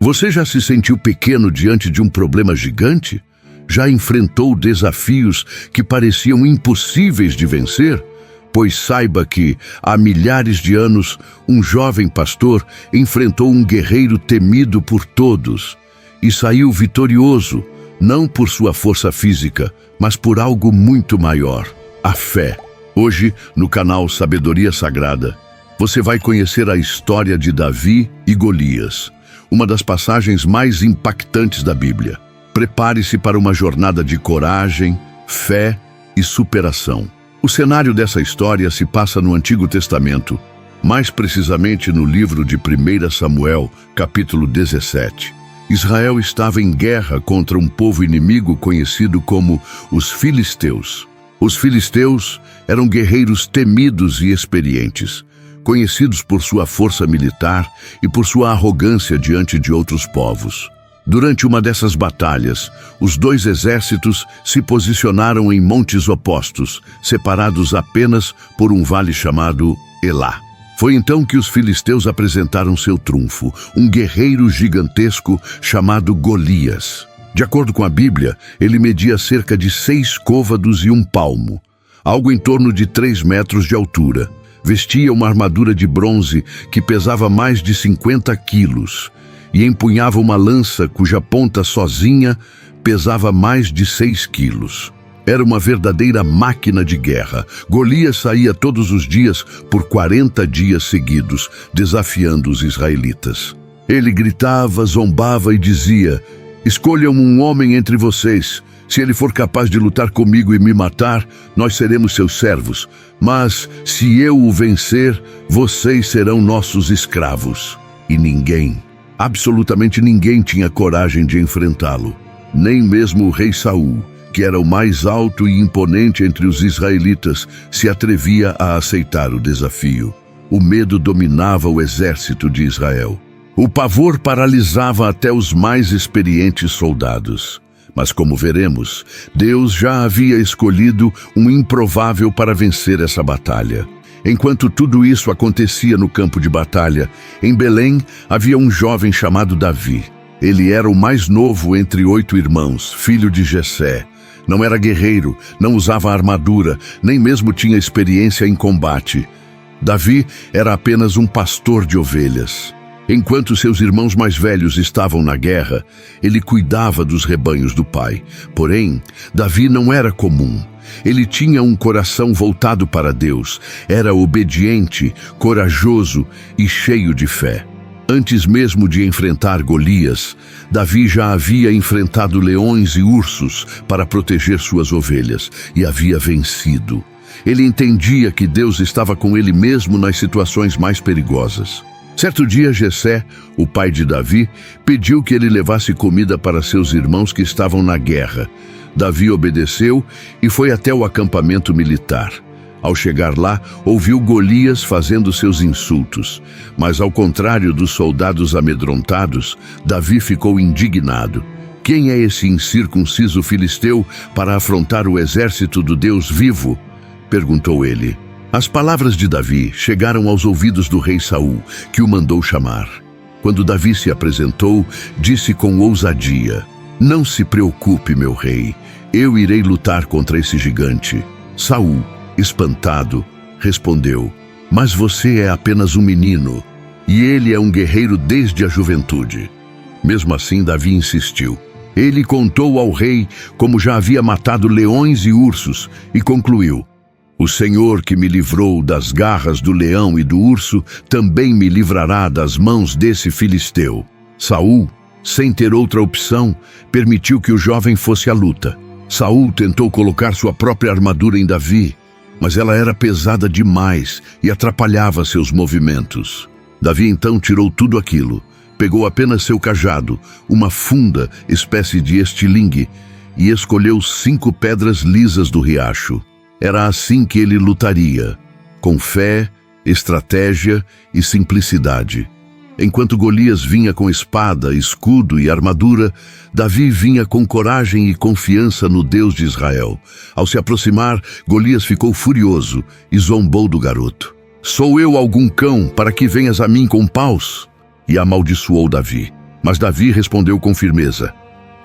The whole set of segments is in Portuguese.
Você já se sentiu pequeno diante de um problema gigante? Já enfrentou desafios que pareciam impossíveis de vencer? Pois saiba que, há milhares de anos, um jovem pastor enfrentou um guerreiro temido por todos e saiu vitorioso, não por sua força física, mas por algo muito maior, a fé. Hoje, no canal Sabedoria Sagrada, você vai conhecer a história de Davi e Golias, uma das passagens mais impactantes da Bíblia. Prepare-se para uma jornada de coragem, fé e superação. O cenário dessa história se passa no Antigo Testamento, mais precisamente no livro de 1 Samuel, capítulo 17. Israel estava em guerra contra um povo inimigo conhecido como os filisteus. Os filisteus eram guerreiros temidos e experientes, conhecidos por sua força militar e por sua arrogância diante de outros povos. Durante uma dessas batalhas, os dois exércitos se posicionaram em montes opostos, separados apenas por um vale chamado Elá. Foi então que os filisteus apresentaram seu trunfo, um guerreiro gigantesco chamado Golias. De acordo com a Bíblia, ele media cerca de 6 côvados e 1 palmo, algo em torno de 3 metros de altura. Vestia uma armadura de bronze que pesava mais de 50 quilos e empunhava uma lança cuja ponta sozinha pesava mais de 6 quilos. Era uma verdadeira máquina de guerra. Golias saía todos os dias por 40 dias seguidos, desafiando os israelitas. Ele gritava, zombava e dizia: "Escolham um homem entre vocês. Se ele for capaz de lutar comigo e me matar, nós seremos seus servos. Mas, se eu o vencer, vocês serão nossos escravos." E ninguém, absolutamente ninguém, tinha coragem de enfrentá-lo. Nem mesmo o rei Saul, que era o mais alto e imponente entre os israelitas, se atrevia a aceitar o desafio. O medo dominava o exército de Israel. O pavor paralisava até os mais experientes soldados. Mas, como veremos, Deus já havia escolhido um improvável para vencer essa batalha. Enquanto tudo isso acontecia no campo de batalha, em Belém havia um jovem chamado Davi. Ele era o mais novo entre 8 irmãos, filho de Jessé. Não era guerreiro, não usava armadura, nem mesmo tinha experiência em combate. Davi era apenas um pastor de ovelhas. Enquanto seus irmãos mais velhos estavam na guerra, ele cuidava dos rebanhos do pai. Porém, Davi não era comum. Ele tinha um coração voltado para Deus, era obediente, corajoso e cheio de fé. Antes mesmo de enfrentar Golias, Davi já havia enfrentado leões e ursos para proteger suas ovelhas e havia vencido. Ele entendia que Deus estava com ele mesmo nas situações mais perigosas. Certo dia, Jessé, o pai de Davi, pediu que ele levasse comida para seus irmãos que estavam na guerra. Davi obedeceu e foi até o acampamento militar. Ao chegar lá, ouviu Golias fazendo seus insultos. Mas, ao contrário dos soldados amedrontados, Davi ficou indignado. Quem é esse incircunciso filisteu para afrontar o exército do Deus vivo? Perguntou ele. As palavras de Davi chegaram aos ouvidos do rei Saul, que o mandou chamar. Quando Davi se apresentou, disse com ousadia: "Não se preocupe, meu rei, eu irei lutar contra esse gigante." Saul, espantado, respondeu: "Mas você é apenas um menino, e ele é um guerreiro desde a juventude." Mesmo assim, Davi insistiu. Ele contou ao rei como já havia matado leões e ursos e concluiu: "O Senhor que me livrou das garras do leão e do urso também me livrará das mãos desse filisteu." Saul, sem ter outra opção, permitiu que o jovem fosse à luta. Saul tentou colocar sua própria armadura em Davi, mas ela era pesada demais e atrapalhava seus movimentos. Davi então tirou tudo aquilo, pegou apenas seu cajado, uma funda, espécie de estilingue, e escolheu 5 pedras lisas do riacho. Era assim que ele lutaria, com fé, estratégia e simplicidade. Enquanto Golias vinha com espada, escudo e armadura, Davi vinha com coragem e confiança no Deus de Israel. Ao se aproximar, Golias ficou furioso e zombou do garoto. "Sou eu algum cão para que venhas a mim com paus?" E amaldiçoou Davi. Mas Davi respondeu com firmeza: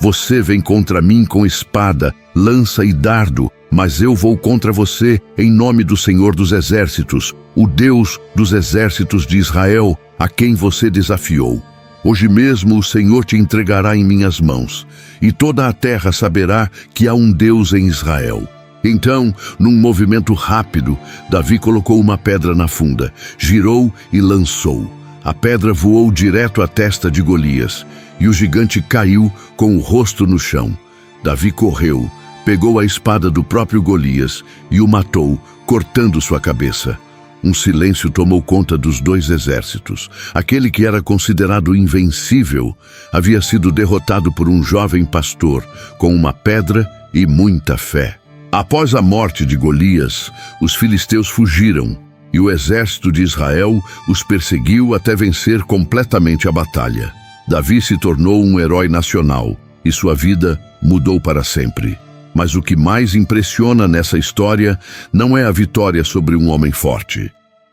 Você vem contra mim com espada, lança e dardo, mas eu vou contra você em nome do Senhor dos Exércitos, o Deus dos exércitos de Israel, a quem você desafiou. Hoje mesmo o Senhor te entregará em minhas mãos, e toda a terra saberá que há um Deus em Israel. Então, num movimento rápido, Davi colocou uma pedra na funda, girou e lançou. A pedra voou direto à testa de Golias, e o gigante caiu com o rosto no chão. Davi correu, pegou a espada do próprio Golias e o matou, cortando sua cabeça. Um silêncio tomou conta dos dois exércitos. Aquele que era considerado invencível havia sido derrotado por um jovem pastor com uma pedra e muita fé. Após a morte de Golias, os filisteus fugiram e o exército de Israel os perseguiu até vencer completamente a batalha. Davi se tornou um herói nacional e sua vida mudou para sempre. Mas o que mais impressiona nessa história não é a vitória sobre um homem forte.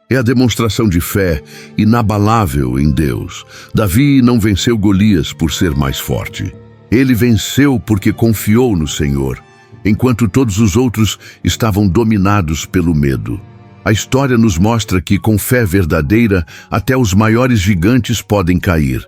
É a demonstração de fé inabalável em Deus. Davi não venceu Golias por ser mais forte. Ele venceu porque confiou no Senhor, enquanto todos os outros estavam dominados pelo medo. A história nos mostra que, com fé verdadeira, até os maiores gigantes podem cair.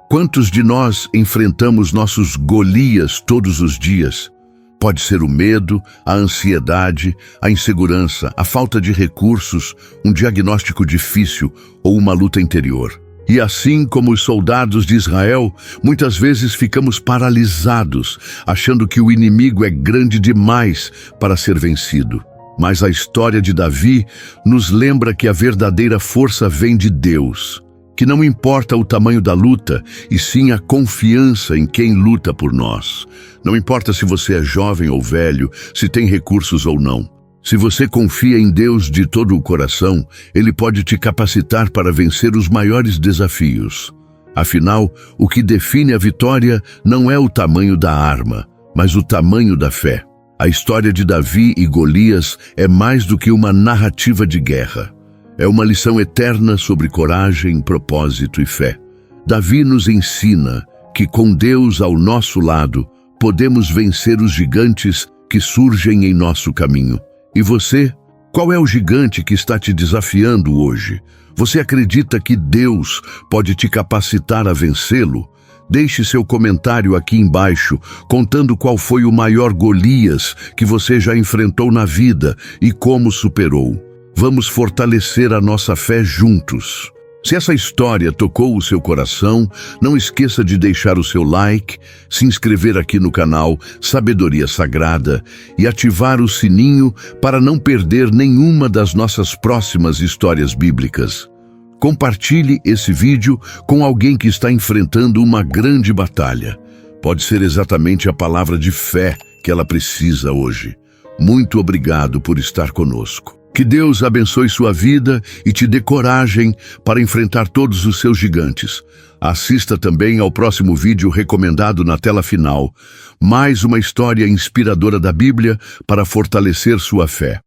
Quantos de nós enfrentamos nossos Golias todos os dias? Pode ser o medo, a ansiedade, a insegurança, a falta de recursos, um diagnóstico difícil ou uma luta interior. E assim como os soldados de Israel, muitas vezes ficamos paralisados, achando que o inimigo é grande demais para ser vencido. Mas a história de Davi nos lembra que a verdadeira força vem de Deus, que não importa o tamanho da luta, e sim a confiança em quem luta por nós. Não importa se você é jovem ou velho, se tem recursos ou não. Se você confia em Deus de todo o coração, Ele pode te capacitar para vencer os maiores desafios. Afinal, o que define a vitória não é o tamanho da arma, mas o tamanho da fé. A história de Davi e Golias é mais do que uma narrativa de guerra. É uma lição eterna sobre coragem, propósito e fé. Davi nos ensina que, com Deus ao nosso lado, podemos vencer os gigantes que surgem em nosso caminho. E você? Qual é o gigante que está te desafiando hoje? Você acredita que Deus pode te capacitar a vencê-lo? Deixe seu comentário aqui embaixo, contando qual foi o maior Golias que você já enfrentou na vida e como superou. Vamos fortalecer a nossa fé juntos. Se essa história tocou o seu coração, não esqueça de deixar o seu like, se inscrever aqui no canal Sabedoria Sagrada e ativar o sininho para não perder nenhuma das nossas próximas histórias bíblicas. Compartilhe esse vídeo com alguém que está enfrentando uma grande batalha. Pode ser exatamente a palavra de fé que ela precisa hoje. Muito obrigado por estar conosco. Que Deus abençoe sua vida e te dê coragem para enfrentar todos os seus gigantes. Assista também ao próximo vídeo recomendado na tela final. Mais uma história inspiradora da Bíblia para fortalecer sua fé.